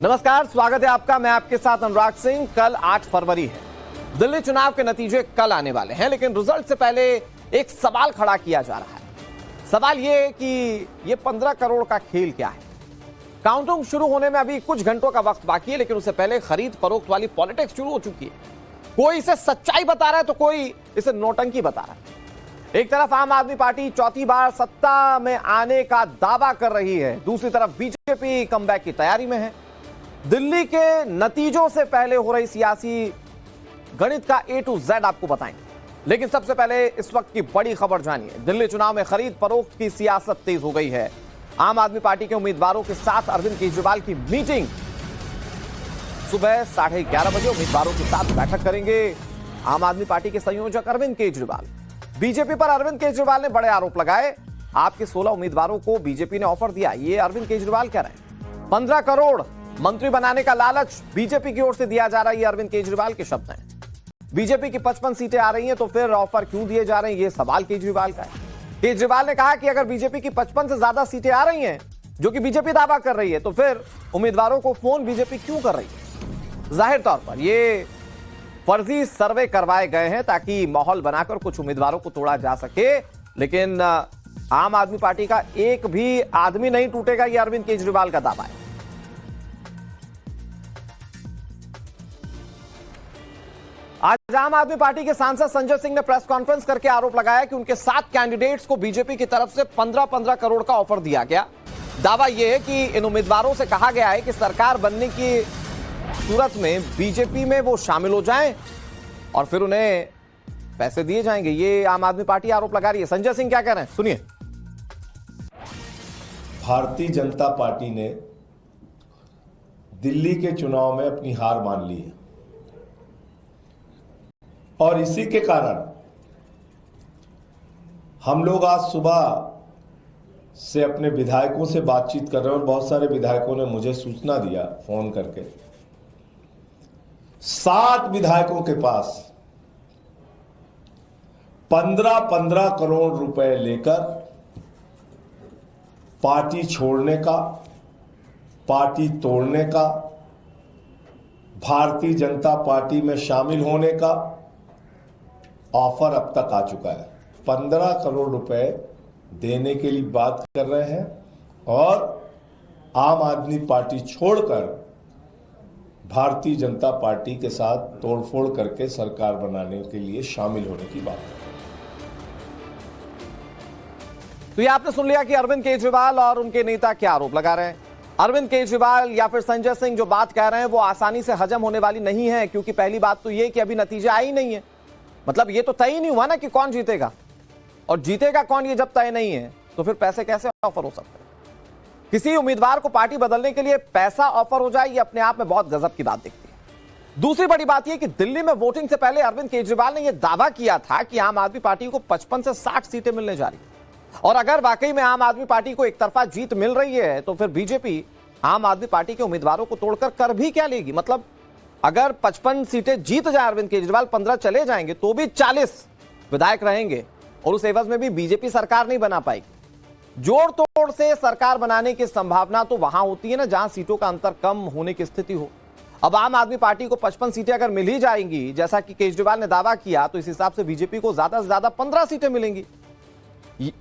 नमस्कार, स्वागत है आपका। मैं आपके साथ अनुराग सिंह। कल 8 फरवरी है। दिल्ली चुनाव के नतीजे कल आने वाले हैं, लेकिन रिजल्ट से पहले एक सवाल खड़ा किया जा रहा है। सवाल ये कि ये 15 करोड़ का खेल क्या है। काउंटिंग शुरू होने में अभी कुछ घंटों का वक्त बाकी है, लेकिन उससे पहले खरीद फरोख्त वाली पॉलिटिक्स शुरू हो चुकी है। कोई इसे सच्चाई बता रहा है तो कोई इसे नौटंकी बता रहा है। एक तरफ आम आदमी पार्टी चौथी बार सत्ता में आने का दावा कर रही है, दूसरी तरफ बीजेपी कमबैक की तैयारी में है। दिल्ली के नतीजों से पहले हो रही सियासी गणित का A to Z आपको बताएंगे, लेकिन सबसे पहले इस वक्त की बड़ी खबर जानिए। दिल्ली चुनाव में खरीद फरोख्त की सियासत तेज हो गई है। आम आदमी पार्टी के उम्मीदवारों के साथ अरविंद केजरीवाल की मीटिंग सुबह 11:30 बजे उम्मीदवारों के साथ बैठक करेंगे आम आदमी पार्टी के संयोजक अरविंद केजरीवाल। बीजेपी पर अरविंद केजरीवाल ने बड़े आरोप लगाए। आपके 16 उम्मीदवारों को बीजेपी ने ऑफर दिया, ये अरविंद केजरीवाल कह रहे हैं। 15 करोड़ मंत्री बनाने का लालच बीजेपी की ओर से दिया जा रहा है, ये अरविंद केजरीवाल के शब्द हैं। बीजेपी की 55 सीटें आ रही हैं तो फिर ऑफर क्यों दिए जा रहे हैं, ये सवाल केजरीवाल का है। केजरीवाल ने कहा कि अगर बीजेपी की 55 से ज्यादा सीटें आ रही हैं, जो कि बीजेपी दावा कर रही है, तो फिर उम्मीदवारों को फोन बीजेपी क्यों कर रही है। जाहिर तौर पर ये फर्जी सर्वे करवाए गए हैं ताकि माहौल बनाकर कुछ उम्मीदवारों को तोड़ा जा सके, लेकिन आम आदमी पार्टी का एक भी आदमी नहीं टूटेगा, ये अरविंद केजरीवाल का दावा है। आज आम आदमी पार्टी के सांसद संजय सिंह ने प्रेस कॉन्फ्रेंस करके आरोप लगाया कि उनके 7 कैंडिडेट्स को बीजेपी की तरफ से 15-15 करोड़ का ऑफर दिया गया। दावा यह है कि इन उम्मीदवारों से कहा गया है कि सरकार बनने की सूरत में बीजेपी में वो शामिल हो जाएं और फिर उन्हें पैसे दिए जाएंगे। ये आम आदमी पार्टी आरोप लगा रही है। संजय सिंह क्या कह रहे हैं, सुनिए। भारतीय जनता पार्टी ने दिल्ली के चुनाव में अपनी हार मान ली है और इसी के कारण हम लोग आज सुबह से अपने विधायकों से बातचीत कर रहे हैं और बहुत सारे विधायकों ने मुझे सूचना दिया फोन करके। 7 विधायकों के पास 15-15 करोड़ रुपए लेकर पार्टी छोड़ने का, पार्टी तोड़ने का, भारतीय जनता पार्टी में शामिल होने का ऑफर अब तक आ चुका है। 15 करोड़ रुपए देने के लिए बात कर रहे हैं और आम आदमी पार्टी छोड़कर भारतीय जनता पार्टी के साथ तोड़फोड़ करके सरकार बनाने के लिए शामिल होने की बात है। तो ये आपने सुन लिया कि अरविंद केजरीवाल और उनके नेता क्या आरोप लगा रहे हैं। अरविंद केजरीवाल या फिर संजय सिंह जो बात कह रहे हैं वो आसानी से हजम होने वाली नहीं है, क्योंकि पहली बात तो ये कि अभी नतीजा आई नहीं है। मतलब ये तो तय ही नहीं हुआ ना कि कौन जीतेगा, और जीतेगा कौन ये जब तय नहीं है तो फिर पैसे कैसे ऑफर हो सकते हैं। किसी उम्मीदवार को पार्टी बदलने के लिए पैसा ऑफर हो जाए, ये अपने आप में बहुत गजब की बात दिखती है। दूसरी बड़ी बात यह कि दिल्ली में वोटिंग से पहले अरविंद केजरीवाल ने यह दावा किया था कि आम आदमी पार्टी को 55 से 60 सीटें मिलने जा रही, और अगर वाकई में आम आदमी पार्टी को एक तरफा जीत मिल रही है तो फिर बीजेपी आम आदमी पार्टी के उम्मीदवारों को तोड़कर कर भी क्या लेगी। मतलब अगर 55 सीटें जीत जाए अरविंद केजरीवाल, 15 चले जाएंगे तो भी 40 विधायक रहेंगे और उस एवज में भी बीजेपी सरकार नहीं बना पाएगी। जोड़ तोड़ से सरकार बनाने की संभावना तो वहां होती है ना जहां सीटों का अंतर कम होने की स्थिति हो। अब आम आदमी पार्टी को 55 सीटें अगर मिल ही जाएंगी जैसा कि केजरीवाल ने दावा किया, तो इस हिसाब से बीजेपी को ज्यादा से ज्यादा 15 सीटें मिलेंगी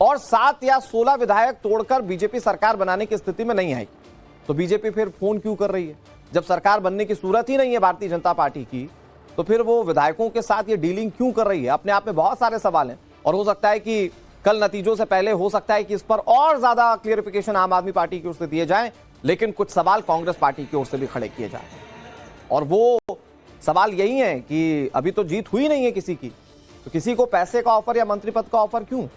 और 7 या 16 विधायक तोड़कर बीजेपी सरकार बनाने की स्थिति में नहीं आएगी। तो बीजेपी फिर फोन क्यों कर रही है? जब सरकार बनने की सूरत ही नहीं है भारतीय जनता पार्टी की, तो फिर वो विधायकों के साथ ये डीलिंग क्यों कर रही है? अपने आप में बहुत सारे सवाल हैं और हो सकता है कि कल नतीजों से पहले हो सकता है कि इस पर और ज्यादा क्लियरिफिकेशन आम आदमी पार्टी की ओर से दिए जाएं, लेकिन कुछ सवाल कांग्रेस पार्टी की ओर से भी खड़े किए जाते हैं और वो सवाल यही है कि अभी तो जीत हुई नहीं है किसी की, तो किसी को पैसे का ऑफर या मंत्री पद का ऑफर क्यों?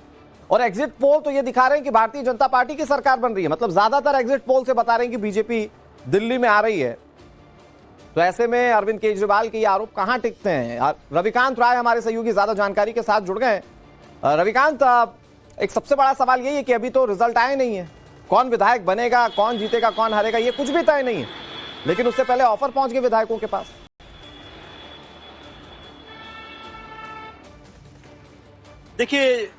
और एग्जिट पोल तो ये दिखा रहे हैं कि भारतीय जनता पार्टी की सरकार बन रही है। मतलब ज्यादातर एग्जिट पोल से बता रहे हैं कि बीजेपी दिल्ली में आ रही है। तो ऐसे में अरविंद केजरीवाल के ये आरोप कहां टिकते हैं? रविकांत राय हमारे सहयोगी ज्यादा जानकारी के साथ जुड़ गए। रविकांत, एक सबसे बड़ा सवाल यही है कि अभी तो रिजल्ट आए नहीं है, कौन विधायक बनेगा, कौन जीतेगा, कौन हारेगा, ये कुछ भी तय नहीं है, लेकिन उससे पहले ऑफर पहुंच गए विधायकों के पास। देखिए,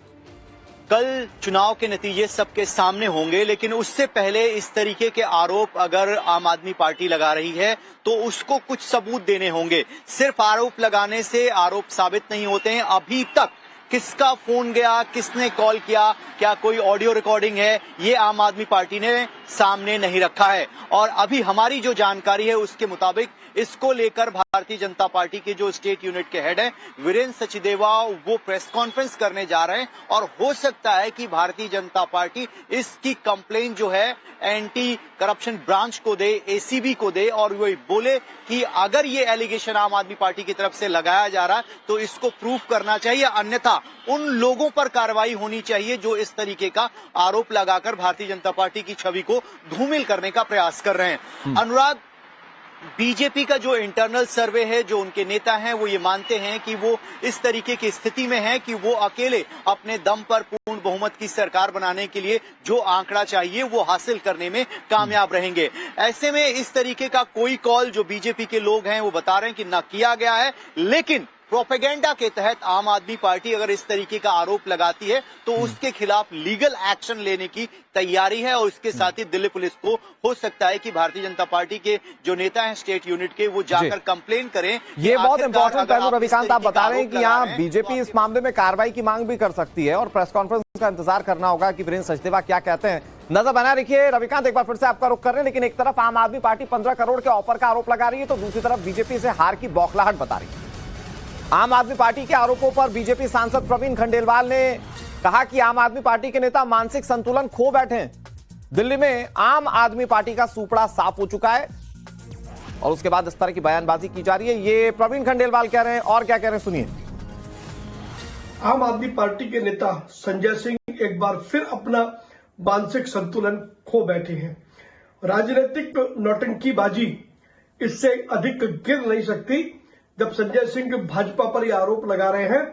कल चुनाव के नतीजे सबके सामने होंगे, लेकिन उससे पहले इस तरीके के आरोप अगर आम आदमी पार्टी लगा रही है तो उसको कुछ सबूत देने होंगे। सिर्फ आरोप लगाने से आरोप साबित नहीं होते हैं। अभी तक किसका फोन गया, किसने कॉल किया, क्या कोई ऑडियो रिकॉर्डिंग है, ये आम आदमी पार्टी ने सामने नहीं रखा है। और अभी हमारी जो जानकारी है उसके मुताबिक इसको लेकर भारतीय जनता पार्टी के जो स्टेट यूनिट के हेड हैं वीरेंद्र सचदेवा, वो प्रेस कॉन्फ्रेंस करने जा रहे हैं और हो सकता है कि भारतीय जनता पार्टी इसकी कंप्लेंट जो है एंटी करप्शन ब्रांच को दे, एसीबी को दे और वो बोले कि अगर ये एलिगेशन आम आदमी पार्टी की तरफ से लगाया जा रहा है तो इसको प्रूफ करना चाहिए, अन्यथा उन लोगों पर कार्रवाई होनी चाहिए जो इस तरीके का आरोप लगाकर भारतीय जनता पार्टी की छवि को धूमिल करने का प्रयास कर रहे हैं। अनुराग, बीजेपी का जो इंटरनल सर्वे है, जो उनके नेता हैं वो ये मानते हैं कि वो इस तरीके की स्थिति में हैं कि वो अकेले अपने दम पर पूर्ण बहुमत की सरकार बनाने के लिए जो आंकड़ा चाहिए वो हासिल करने में कामयाब रहेंगे। ऐसे में इस तरीके का कोई कॉल जो बीजेपी के लोग हैं वो बता रहे हैं कि ना किया गया है, लेकिन प्रोपेगेंडा के तहत आम आदमी पार्टी अगर इस तरीके का आरोप लगाती है तो उसके खिलाफ लीगल एक्शन लेने की तैयारी है। और इसके साथ ही दिल्ली पुलिस को हो सकता है कि भारतीय जनता पार्टी के जो नेता हैं स्टेट यूनिट के, वो जाकर कंप्लेन करें। ये बहुत इंपॉर्टेंट पहलू रविकांत आप बता रहे हैं कि यहाँ बीजेपी इस मामले में कार्रवाई की मांग भी कर सकती है और प्रेस कॉन्फ्रेंस का इंतजार करना होगा कि वीरेंद्र सचदेवा क्या कहते हैं। नजर बना रखिए रविकांत, एक बार फिर से आपका रुख कर रहे हैं, लेकिन एक तरफ आम आदमी पार्टी 15 करोड़ के ऑफर का आरोप लगा रही है तो दूसरी तरफ बीजेपी से हार की बौखलाहट बता रही है। आम आदमी पार्टी के आरोपों पर बीजेपी सांसद प्रवीण खंडेलवाल ने कहा कि आम आदमी पार्टी के नेता मानसिक संतुलन खो बैठे हैं। दिल्ली में आम आदमी पार्टी का सूपड़ा साफ हो चुका है और उसके बाद इस तरह की बयानबाजी की जा रही है। ये प्रवीण खंडेलवाल कह रहे हैं और क्या कह रहे हैं, सुनिए। आम आदमी पार्टी के नेता संजय सिंह एक बार फिर अपना मानसिक संतुलन खो बैठे हैं। राजनीतिक नौटंकीबाजी इससे अधिक गिर नहीं सकती जब संजय सिंह भाजपा पर यह आरोप लगा रहे हैं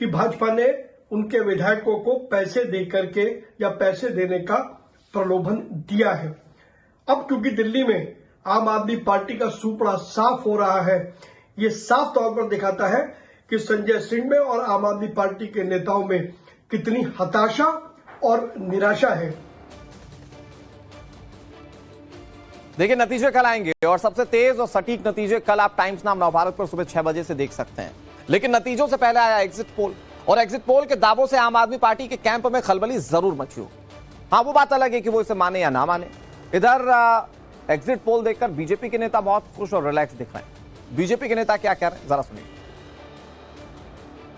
कि भाजपा ने उनके विधायकों को पैसे दे करके या पैसे देने का प्रलोभन दिया है। अब क्योंकि दिल्ली में आम आदमी पार्टी का सूपड़ा साफ हो रहा है, ये साफ तौर पर दिखाता है कि संजय सिंह में और आम आदमी पार्टी के नेताओं में कितनी हताशा और निराशा है। देखिए, नतीजे कल आएंगे और सबसे तेज और सटीक नतीजे कल आप टाइम्स नाम नवभारत पर सुबह 6 बजे से देख सकते हैं। लेकिन नतीजों से पहले आया एग्जिट पोल और एग्जिट पोल के दावों से आम आदमी पार्टी के कैंप में खलबली जरूर मची हो। हाँ, वो बात अलग है कि वो इसे माने या ना माने। इधर एग्जिट पोल देखकर बीजेपी के नेता बहुत खुश और रिलैक्स दिख रहे हैं। बीजेपी के नेता क्या कह रहे हैं, जरा सुनिए।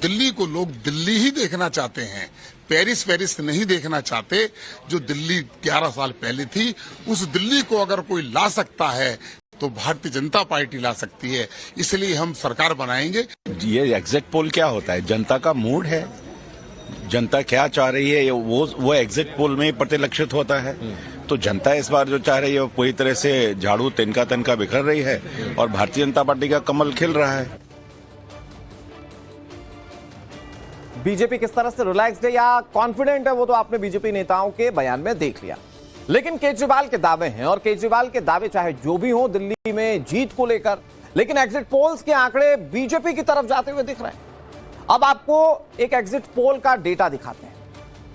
दिल्ली को लोग दिल्ली ही देखना चाहते हैं, पेरिस नहीं देखना चाहते। जो दिल्ली 11 साल पहले थी, उस दिल्ली को अगर कोई ला सकता है तो भारतीय जनता पार्टी ला सकती है। इसलिए हम सरकार बनाएंगे। ये एग्जिट पोल क्या होता है? जनता का मूड है, जनता क्या चाह रही है वो एग्जिट पोल में ही प्रतिलक्षित होता है। तो जनता इस बार जो चाह रही है वो पूरी तरह से झाड़ू तिनका बिखर रही है और भारतीय जनता पार्टी का कमल खिल रहा है। बीजेपी किस तरह से रिलैक्स्ड है या कॉन्फिडेंट है वो तो आपने बीजेपी नेताओं के बयान में देख लिया। लेकिन केजरीवाल के दावे हैं और केजरीवाल के दावे चाहे जो भी हो दिल्ली में जीत को लेकर, लेकिन एग्जिट पोल्स के आंकड़े बीजेपी की तरफ जाते हुए दिख रहे हैं। अब आपको एक एग्जिट पोल का डेटा दिखाते हैं,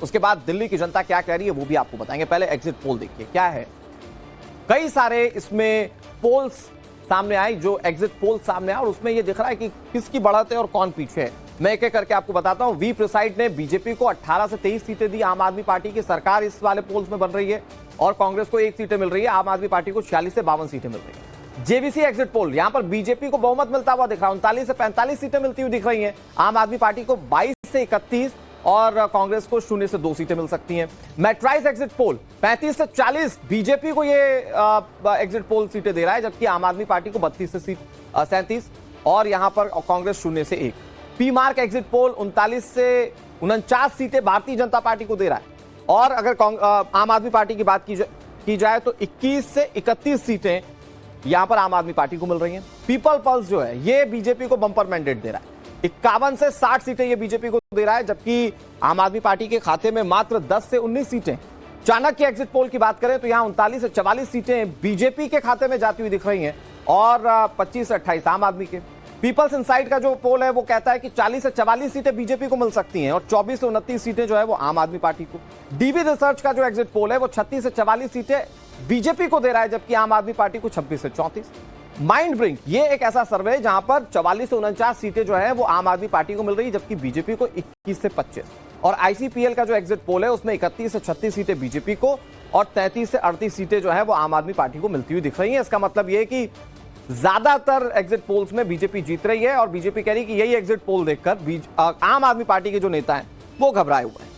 उसके बाद दिल्ली की जनता क्या कह रही है वो भी आपको बताएंगे। पहले एग्जिट पोल देखिए क्या है। कई सारे इसमें पोल्स सामने आए, जो एग्जिट पोल सामने आए और उसमें यह दिख रहा है कि किसकी बढ़त है और कौन पीछे है। मैं एक एक करके आपको बताता हूं। वी प्रिसाइड ने बीजेपी को 18 से 23 सीटें दी। आम आदमी पार्टी की सरकार इस वाले पोल्स में बन रही है और कांग्रेस को 1 सीटें मिल रही है। आम आदमी पार्टी को 46 से 52 सीटें मिल रही है। जेवीसी एग्जिट पोल, यहां पर बीजेपी को बहुमत मिलता हुआ दिख रहा है, 39 से 45 सीटें मिलती हुई दिख रही हैं। आम आदमी पार्टी को 22 से 31 और कांग्रेस को 0 से 2 सीटें मिल सकती हैं। मेट्राइज एग्जिट पोल 35 से 40 बीजेपी को ये एग्जिट पोल सीटें दे रहा है, जबकि आम आदमी पार्टी को 32 से 37 और यहां पर कांग्रेस 0 से 1। पी मार्क एग्जिट पोल 39 से 49 सीटें भारतीय जनता पार्टी को दे रहा है और अगर आम आदमी पार्टी की बात की जाए तो 21 से 31 सीटें यहां पर आम आदमी पार्टी को मिल रही हैं। पीपल पल्स जो है ये बीजेपी को बंपर मैंडेट दे रहा है, 51 से 60 सीटें ये बीजेपी को दे रहा है, जबकि आम आदमी पार्टी के खाते में मात्र 10 से 19 सीटें। चाणक्य एग्जिट पोल की बात करें तो यहां 39 से 44 सीटें बीजेपी के खाते में जाती हुई दिख रही हैं और 25 से 28 आम आदमी के। पीपल्स इनसाइट का जो पोल है वो कहता है कि 40 से 44 सीटें बीजेपी को मिल सकती हैं और 24 से 29 सीटें जो है वो आम आदमी पार्टी को। डीबी रिसर्च का जो एग्जिट पोल है वो 36 से 44 सीटें बीजेपी को दे रहा है, जबकि आम आदमी पार्टी को 26 से 34। माइंड ब्रिंक ये एक ऐसा सर्वे जहां पर 44 से 49 सीटें जो है वो आम आदमी पार्टी को मिल रही है, जबकि बीजेपी को 21 से 25। और आईसीपीएल का जो एग्जिट पोल है उसमें 31 से 36 सीटें बीजेपी को और 33 से 38 सीटें जो है वो आम आदमी पार्टी को मिलती हुई दिख रही हैं। इसका मतलब यह कि ज्यादातर एग्जिट पोल्स में बीजेपी जीत रही है और बीजेपी कह रही है कि यही एग्जिट पोल देखकर आम आदमी पार्टी के जो नेता हैं वो घबराए हुए हैं।